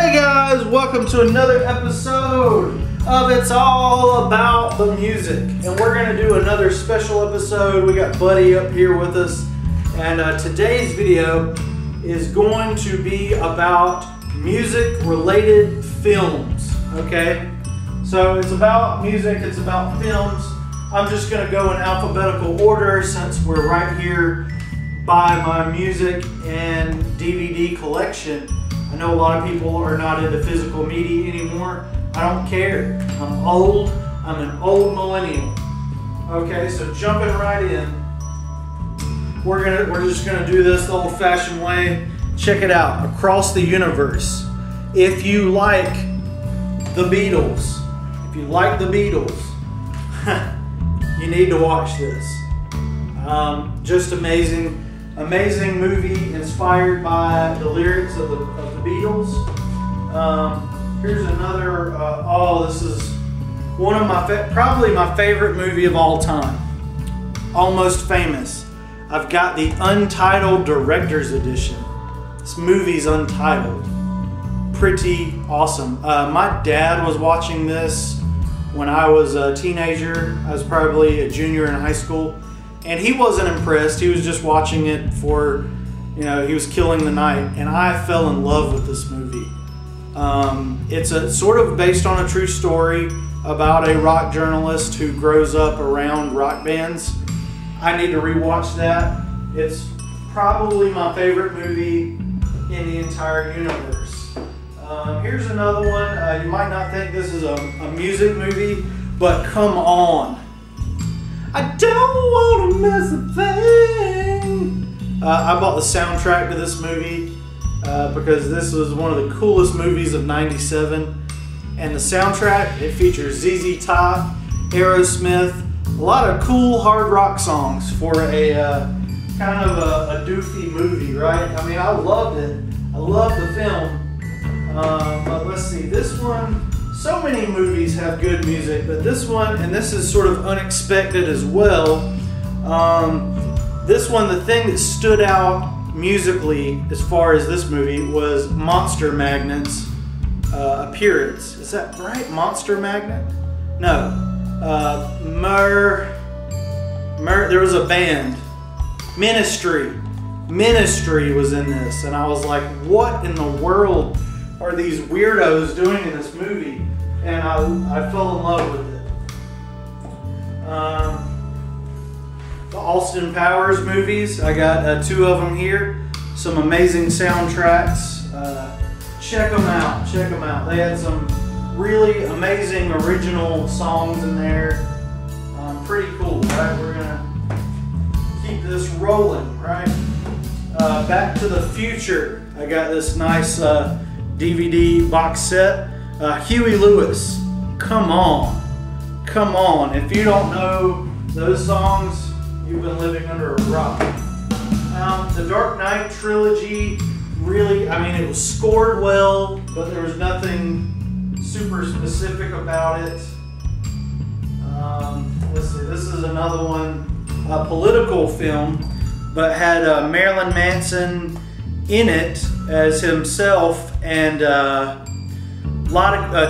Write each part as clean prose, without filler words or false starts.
Hey guys, welcome to another episode of It's All About the Music. And we're going to do another special episode. We got Buddy up here with us. And today's video is going to be about music-related films. Okay? So it's about music, it's about films. I'm just going to go in alphabetical order since we're right here by my music and DVD collection. I know a lot of people are not into physical media anymore. I don't care. I'm old. I'm an old millennial. Okay, so jumping right in. We're just gonna do this the old-fashioned way. Check it out. Across the universe. If you like the Beatles, you need to watch this. Just amazing. Amazing movie inspired by the lyrics of the Beatles. Here's another, this is one of my, probably my favorite movie of all time. Almost Famous. I've got the Untitled Director's Edition. This movie's untitled. Pretty awesome. My dad was watching this when I was a teenager. I was probably a junior in high school. And he wasn't impressed. He was just watching it for, you know, he was killing the night. And I fell in love with this movie. It's a sort of based on a true story about a rock journalist who grows up around rock bands. I need to rewatch that. It's probably my favorite movie in the entire universe. Here's another one. You might not think this is a music movie, but come on. I don't want to miss a thing. I bought the soundtrack to this movie because this was one of the coolest movies of '97. And the soundtrack, it features ZZ Top, Aerosmith, a lot of cool hard rock songs for a kind of a doofy movie, right? I mean, I loved it. I loved the film. But let's see, this one. So many movies have good music, but this one, and this is sort of unexpected as well. This one, the thing that stood out musically as far as this movie was Monster Magnet's appearance. Is that right? Monster Magnet? No. There was a band. Ministry. Ministry was in this, and I was like, what in the world are these weirdos doing in this movie? And I fell in love with it. The Austin Powers movies, I got two of them here. Some amazing soundtracks. Check them out, check them out. They had some really amazing original songs in there. Pretty cool, right? We're gonna keep this rolling, right? Back to the Future. I got this nice DVD box set. Huey Lewis, come on, come on. If you don't know those songs, you've been living under a rock. The Dark Knight trilogy, really, I mean, it was scored well, but there was nothing super specific about it. Let's see, this is another one, a political film, but had Marilyn Manson in it as himself, and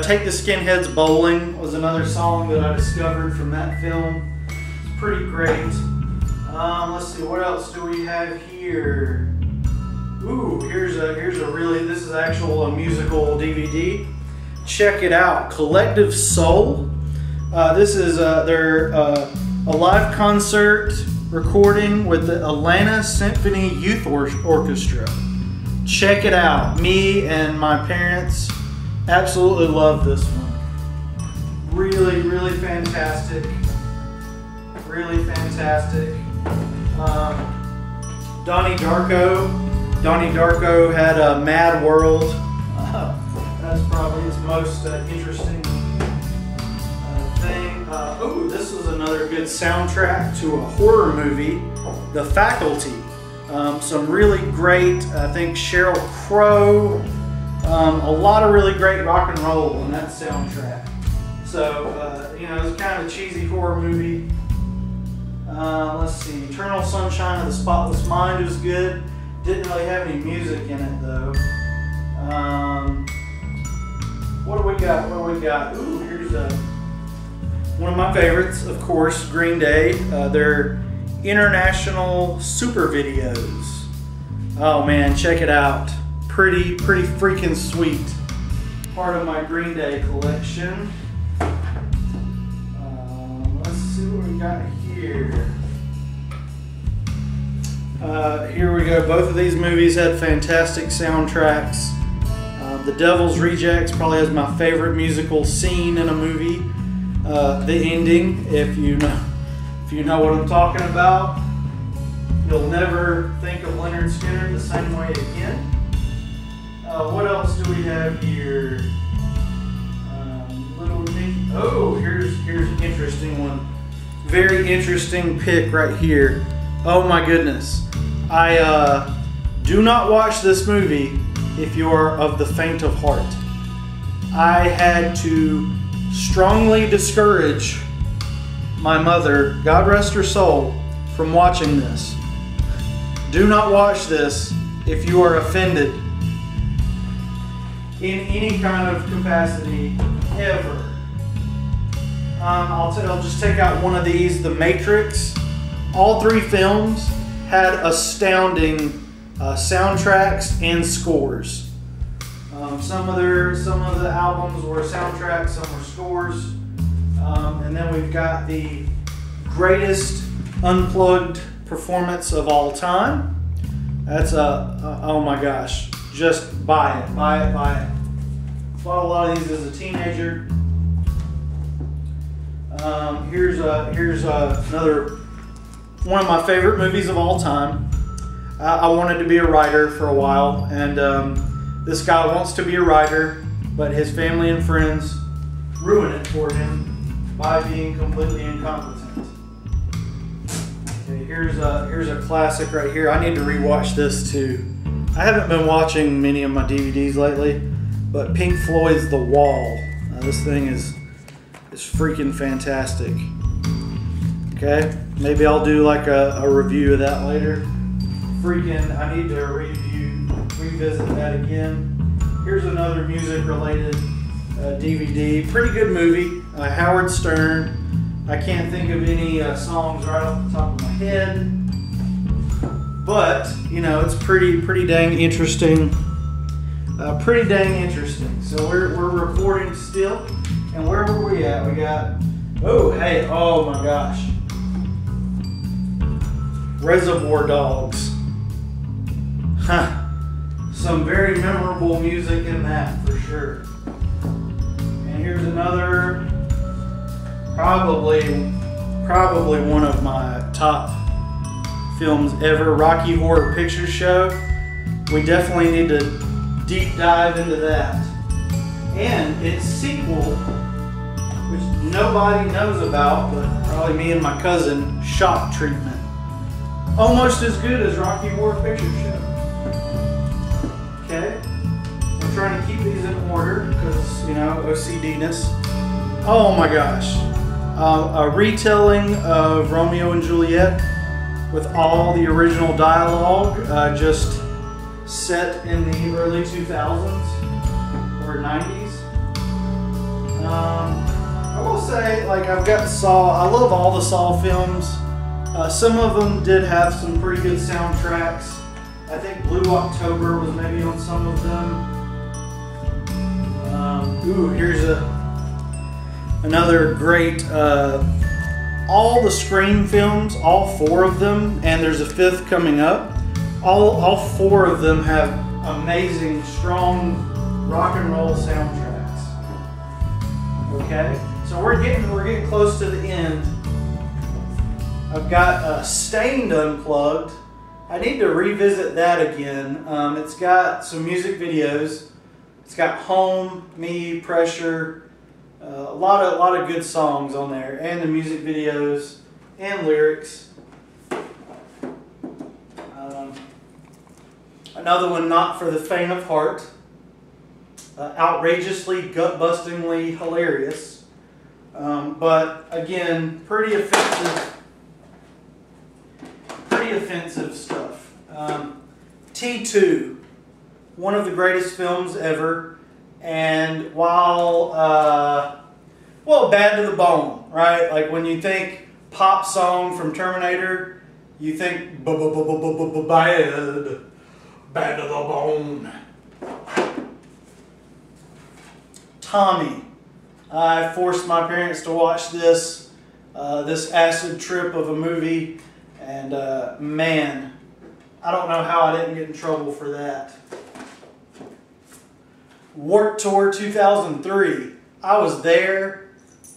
Take the Skinheads Bowling was another song that I discovered from that film. It's pretty great. Let's see, what else do we have here? Ooh, here's a really, this is actual a musical DVD. Check it out, Collective Soul. This is a live concert recording with the Atlanta Symphony Youth Orchestra. Check it out. Me and my parents absolutely love this one. Really, really fantastic. Really fantastic. Donnie Darko had a Mad World. That's probably his most interesting thing. Oh, this is another good soundtrack to a horror movie, The Faculty. Some really great, I think Sheryl Crow, a lot of really great rock and roll in that soundtrack. So, you know, it's kind of a cheesy horror movie. Let's see, Eternal Sunshine of the Spotless Mind was good. Didn't really have any music in it though. we got, ooh, here's one of my favorites, of course, Green Day. Their international super videos. Oh man, check it out. Pretty freaking sweet. Part of my Green Day collection. Let's see what we got here. Here we go. Both of these movies had fantastic soundtracks. The Devil's Rejects probably has my favorite musical scene in a movie. The ending, if you know what I'm talking about. You'll never think of Leonard Skinner the same way again. What else do we have here? Little Nicky. Oh, here's an interesting one. Very interesting pick right here. Oh my goodness. I do not watch this movie if you are of the faint of heart. I had to strongly discourage my mother, God rest her soul, from watching this. Do not watch this if you are offended in any kind of capacity ever. I'll just take out one of these, The Matrix. All three films had astounding soundtracks and scores. Some of the albums were soundtracks, some were scores. And then we've got the greatest unplugged performance of all time. That's oh my gosh, just buy it. Bought a lot of these as a teenager. Here's another one of my favorite movies of all time. I wanted to be a writer for a while, and this guy wants to be a writer, but his family and friends ruin it for him by being completely incompetent. Okay, here's a classic right here. I need to rewatch this too. I haven't been watching many of my DVDs lately, but Pink Floyd's The Wall. This thing is freaking fantastic. Okay, maybe I'll do like a review of that later. I need to revisit that again. Here's another music-related DVD. Pretty good movie. Howard Stern. I can't think of any songs right off the top of my head, but you know it's pretty dang interesting. Pretty dang interesting. So we're recording still, and where were we at? We got oh my gosh, Reservoir Dogs. Some very memorable music in that for sure. And here's another, probably one of my top films ever, Rocky Horror Picture Show. We definitely need to deep dive into that. And its sequel, which nobody knows about, but probably me and my cousin, Shock Treatment. Almost as good as Rocky Horror Picture Show. Okay, I'm trying to keep these in order because, you know, OCD-ness. Oh my gosh. A retelling of Romeo and Juliet with all the original dialogue, just set in the early 2000s or 90s. I will say, like, I've got Saw. I love all the Saw films. Some of them did have some pretty good soundtracks. I think Blue October was maybe on some of them. Here's another great, all the Scream films, all four of them, and there's a fifth coming up. All four of them have amazing, strong rock and roll soundtracks. Okay, so we're getting close to the end. I've got Stained Unplugged. I need to revisit that again. It's got some music videos. It's got Home, Me, Pressure, a lot of good songs on there, and the music videos and lyrics. Another one, Not for the Faint of Heart. Outrageously, gut-bustingly hilarious, but again, pretty offensive stuff. T2, one of the greatest films ever. And while, well, bad to the bone, right? Like when you think pop song from Terminator, you think bad to the bone. Tommy. I forced my parents to watch this, this acid trip of a movie, and man, I don't know how I didn't get in trouble for that. Warped Tour 2003. I was there,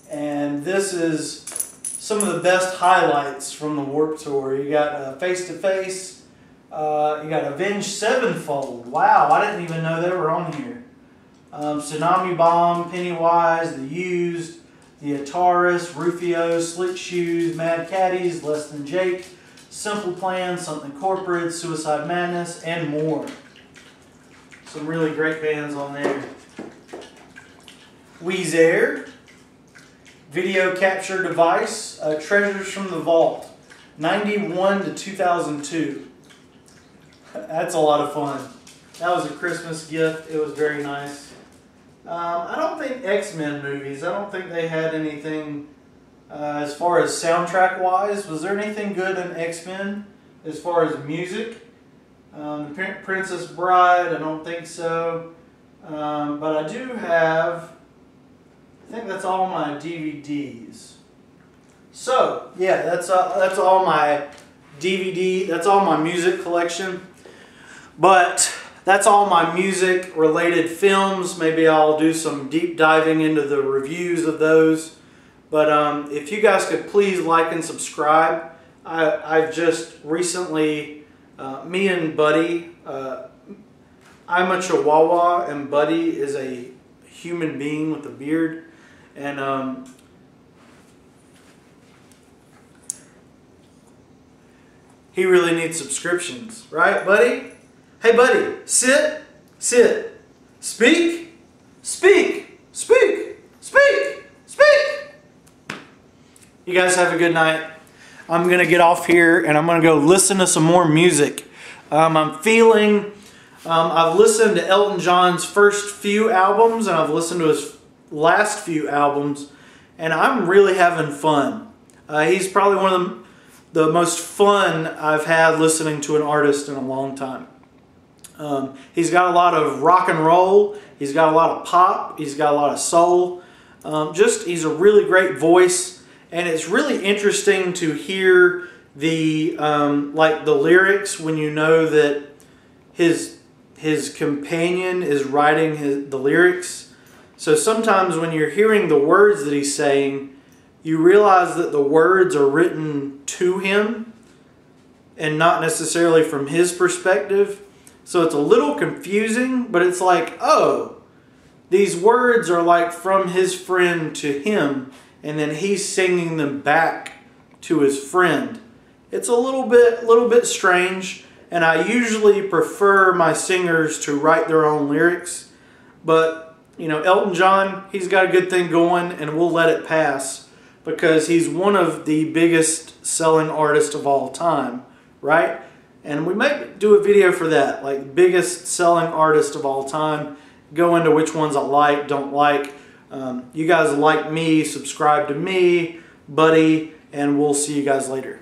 and this is some of the best highlights from the Warped Tour. You got Face to Face, you got Avenged Sevenfold. Wow, I didn't even know they were on here. Tsunami Bomb, Pennywise, The Used, The Ataris, Rufio, Slick Shoes, Mad Caddies, Less Than Jake, Simple Plan, Something Corporate, Suicide Madness, and more. Some really great bands on there. Weezer, Video Capture Device, Treasures from the Vault, 91 to 2002. That's a lot of fun. That was a Christmas gift. It was very nice. I don't think X-Men movies, I don't think they had anything as far as soundtrack wise. Was there anything good in X-Men as far as music? Princess Bride, I don't think so. But I do have, I think that's all my DVDs. So, yeah, that's all my DVD, that's all my music collection. But that's all my music related films. Maybe I'll do some deep diving into the reviews of those. But if you guys could please like and subscribe. I've just recently, me and Buddy, I'm a Chihuahua and Buddy is a human being with a beard. And he really needs subscriptions, right, Buddy? Hey, Buddy, sit, sit, speak, speak, speak, speak, speak. You guys have a good night. I'm going to get off here and I'm going to go listen to some more music. I'm feeling, I've listened to Elton John's first few albums and I've listened to his last few albums, and I'm really having fun. He's probably one of the most fun I've had listening to an artist in a long time. He's got a lot of rock and roll, he's got a lot of pop, he's got a lot of soul. He's a really great voice, and it's really interesting to hear the like the lyrics when you know that his companion is writing the lyrics. So sometimes when you're hearing the words that he's saying, you realize that the words are written to him and not necessarily from his perspective. So it's a little confusing, but it's like, oh, these words are like from his friend to him, and then he's singing them back to his friend. It's a little bit strange, and I usually prefer my singers to write their own lyrics. But, you know, Elton John, he's got a good thing going, and we'll let it pass because he's one of the biggest selling artists of all time, right? And we might do a video for that, like biggest selling artist of all time. Go into which ones I like, don't like. You guys like me, subscribe to me, Buddy, and we'll see you guys later.